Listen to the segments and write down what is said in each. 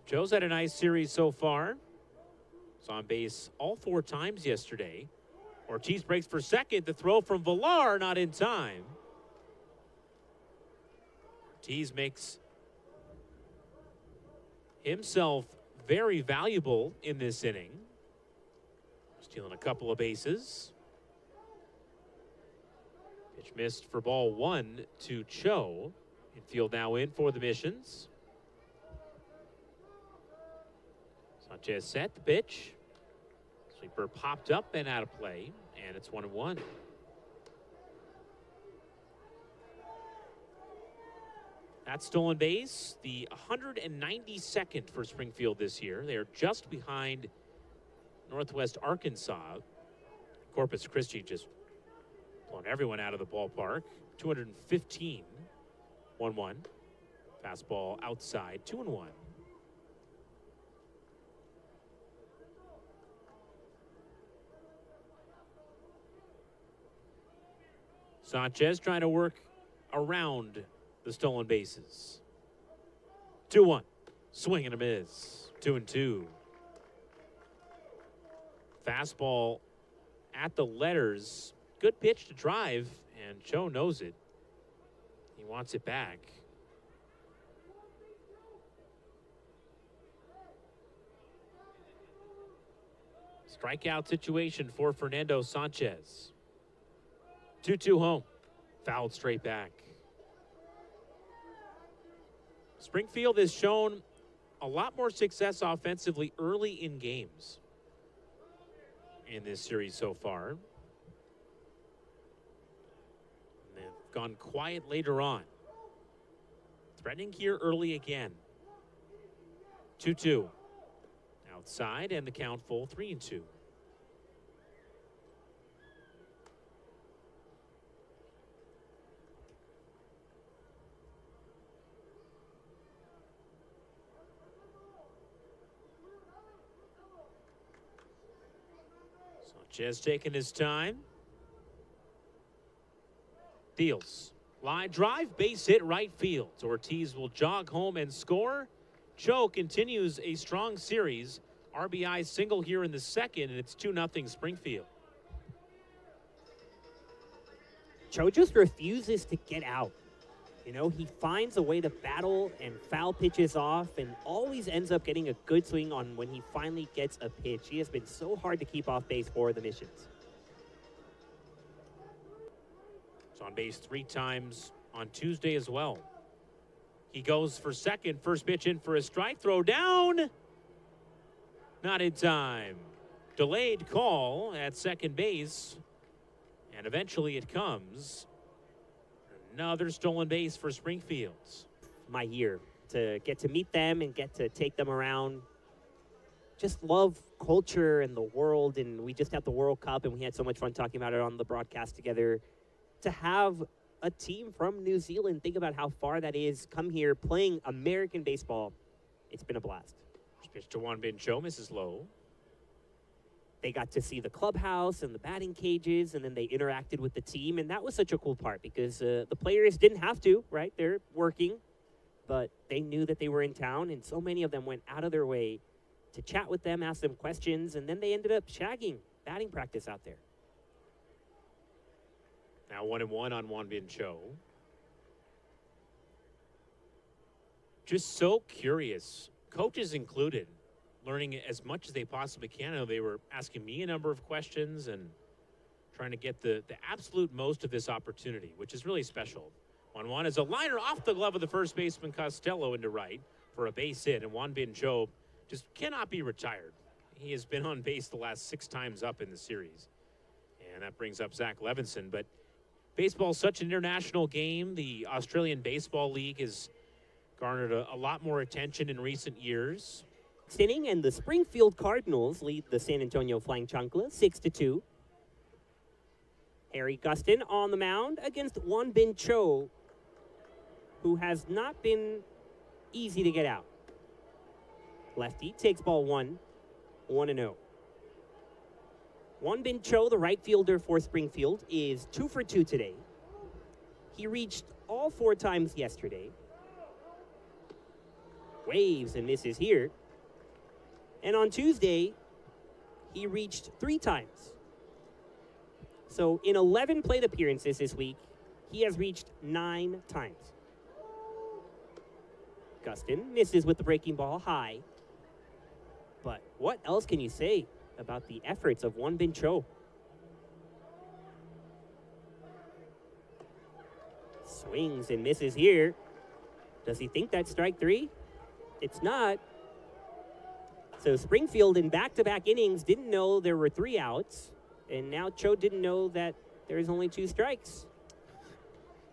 Joe's had a nice series so far. Was on base all 4 times yesterday. Ortiz breaks for second. The throw from Villar, not in time. Ortiz makes himself very valuable in this inning. Stealing a couple of bases. Pitch missed for ball 1 to Cho. Infield now in for the Missions. Sanchez set the pitch. Sweeper popped up and out of play, and it's 1-1. That stolen base, the 192nd for Springfield this year. They are just behind Northwest Arkansas. Corpus Christi just blowing everyone out of the ballpark. 215. 1-1. Fastball outside. 2-1. Sanchez trying to work around the stolen bases. 2-1. Swing and a miss. 2-2. Fastball at the letters. Good pitch to drive, and Cho knows it. He wants it back. Strikeout situation for Fernando Sanchez. 2-2 home. Fouled straight back. Springfield has shown a lot more success offensively early in games in this series so far. And they've gone quiet later on. Threatening here early again. 2-2. Outside, and the count full, 3-2. Sanchez taking his time. Deals. Line drive, base hit right field. Ortiz will jog home and score. Cho continues a strong series. RBI single here in the second, and it's 2-0 Springfield. Cho just refuses to get out. You know, he finds a way to battle and foul pitches off and always ends up getting a good swing on when he finally gets a pitch. He has been so hard to keep off base for the Missions. He's on base 3 times on Tuesday as well. He goes for second. First pitch in for a strike. Throw down. Not in time. Delayed call at second base. And eventually it comes. Another stolen base for Springfield. My year to get to meet them and get to take them around. Just love culture and the world. And we just had the World Cup and we had so much fun talking about it on the broadcast together. To have a team from New Zealand, think about how far that is, come here playing American baseball. It's been a blast. Pitch to Juan Bin Cho, misses low. They got to see the clubhouse and the batting cages, and then they interacted with the team, and that was such a cool part because the players didn't have to, right? They're working, but they knew that they were in town, and so many of them went out of their way to chat with them, ask them questions, and then they ended up shagging batting practice out there. Now 1-1 on Juan Bin Cho. Just so curious, coaches included, learning as much as they possibly can. I know they were asking me a number of questions and trying to get the absolute most of this opportunity, which is really special. 1-1 is a liner off the glove of the first baseman Costello into right for a base hit, and Juan Bin Cho just cannot be retired. He has been on base the last 6 times up in the series. And that brings up Zach Levinson. But baseball is such an international game. The Australian Baseball League has garnered a lot more attention in recent years. Next inning, and the Springfield Cardinals lead the San Antonio Flying Chancla 6-2. Harry Gustin on the mound against Juan Bin Cho, who has not been easy to get out. Lefty takes ball 1, 1-0. Juan Bin Cho, the right fielder for Springfield, is 2 for 2 today. He reached all 4 times yesterday. waves and misses here. And on Tuesday, he reached 3 times. So in 11 plate appearances this week, he has reached 9 times. Gustin misses with the breaking ball high. But what else can you say about the efforts of Won-Bin Cho? Swings and misses here. Does he think that's strike 3? It's not. So Springfield in back-to-back innings didn't know there were 3 outs, and now Cho didn't know that there's only 2 strikes.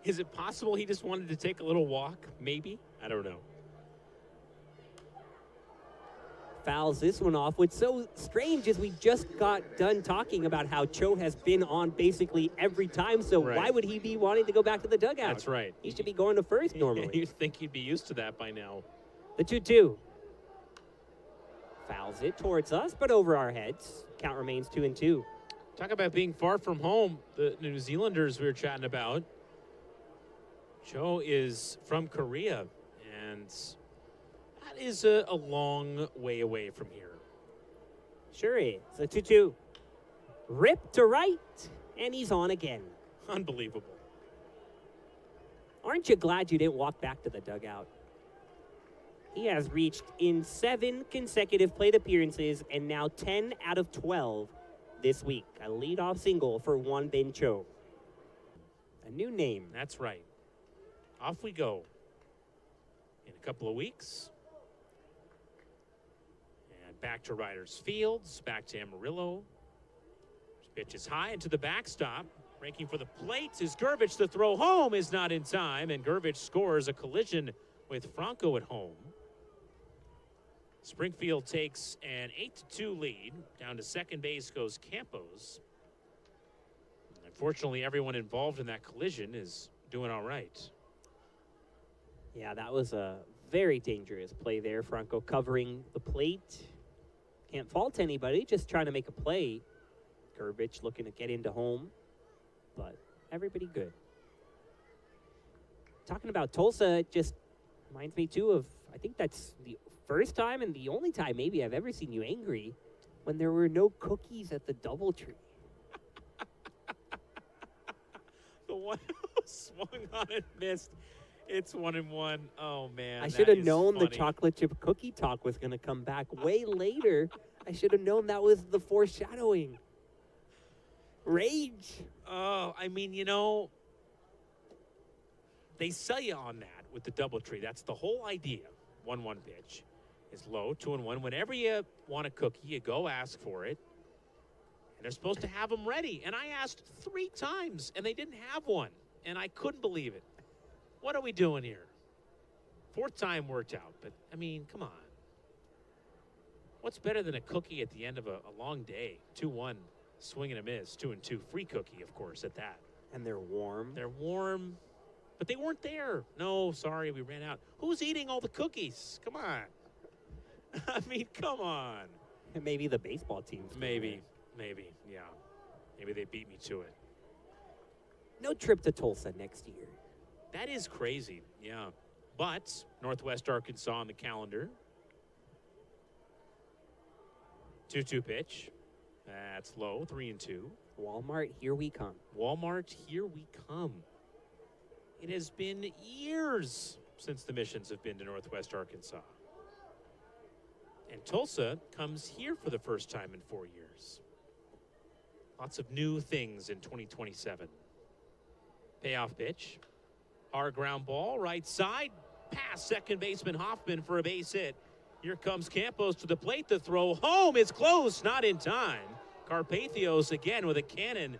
Is it possible he just wanted to take a little walk? Maybe? I don't know. Fouls this one off. What's so strange is we just got done talking about how Cho has been on basically every time, so Right. why would he be wanting to go back to the dugout? That's right. He should be going to first normally. You'd think he'd be used to that by now. The 2-2. Fouls it towards us, but over our heads. Count remains 2-2. Talk about being far from home. The New Zealanders we were chatting about. Cho is from Korea, and that is a long way away from here. Sure is. The 2-2. Rip to right, and he's on again. Unbelievable. Aren't you glad you didn't walk back to the dugout? He has reached in 7 consecutive plate appearances and now 10 out of 12 this week. A leadoff single for Won-Bin Cho. A new name. That's right. Off we go. In a couple of weeks. And back to Riders Fields, back to Amarillo. Pitch is high into the backstop. Breaking for the plate is Gervich. The throw home is not in time, and Gervich scores a collision with Franco at home. Springfield takes an 8-2 lead. Down to second base goes Campos. Unfortunately, everyone involved in that collision is doing all right. Yeah, that was a very dangerous play there. Franco covering the plate. Can't fault anybody, just trying to make a play. Gervich looking to get into home, but everybody good. Talking about Tulsa, it just reminds me too of, I think that's the first time and the only time maybe I've ever seen you angry, when there were no cookies at the DoubleTree. The one who swung on and missed. It's 1-1. Oh, man. I that should have is known the funny. chocolate chip cookie talk was going to come back way later. I should have known that was the foreshadowing. Rage. Oh, I mean, you know, they sell you on that with the DoubleTree. That's the whole idea. 1-1 pitch is low, 2-1. Whenever you want a cookie, you go ask for it. And they're supposed to have them ready. And I asked 3 times, and they didn't have one. And I couldn't believe it. What are we doing here? 4th time worked out, but, I mean, come on. What's better than a cookie at the end of a long day? 2-1, swing and a miss. 2-2, free cookie, of course, at that. And they're warm. They're warm, but they weren't there. No, sorry, we ran out. Who's eating all the cookies? Come on. I mean, come on. Maybe the baseball team. Maybe, yeah. Maybe they beat me to it. No trip to Tulsa next year. That is crazy, yeah. But Northwest Arkansas on the calendar. 2-2 pitch. That's low, 3-2. Walmart, here we come. Walmart, here we come. It has been years since the Missions have been to Northwest Arkansas. And Tulsa comes here for the first time in 4 years. Lots of new things in 2027. Payoff pitch. Hard ground ball, right side. Past second baseman Hoffman for a base hit. Here comes Campos to the plate. The throw home is close, not in time. Carpathios again with a cannon.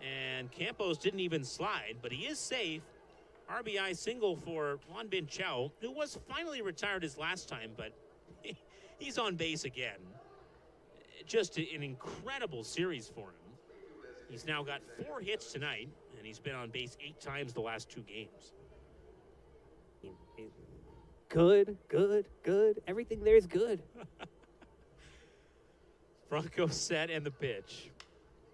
And Campos didn't even slide, but he is safe. RBI single for Won-Bin Cho, who was finally retired his last time, but he's on base again. Just an incredible series for him. He's now got 4 hits tonight, and he's been on base 8 times the last 2 games. Good. Everything there is good. Franco set and the pitch.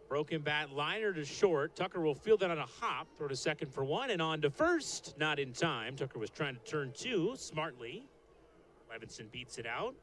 Broken bat liner to short. Tucker will field that on a hop. Throw to second for 1 and on to first. Not in time. Tucker was trying to turn 2 smartly. Levinson beats it out.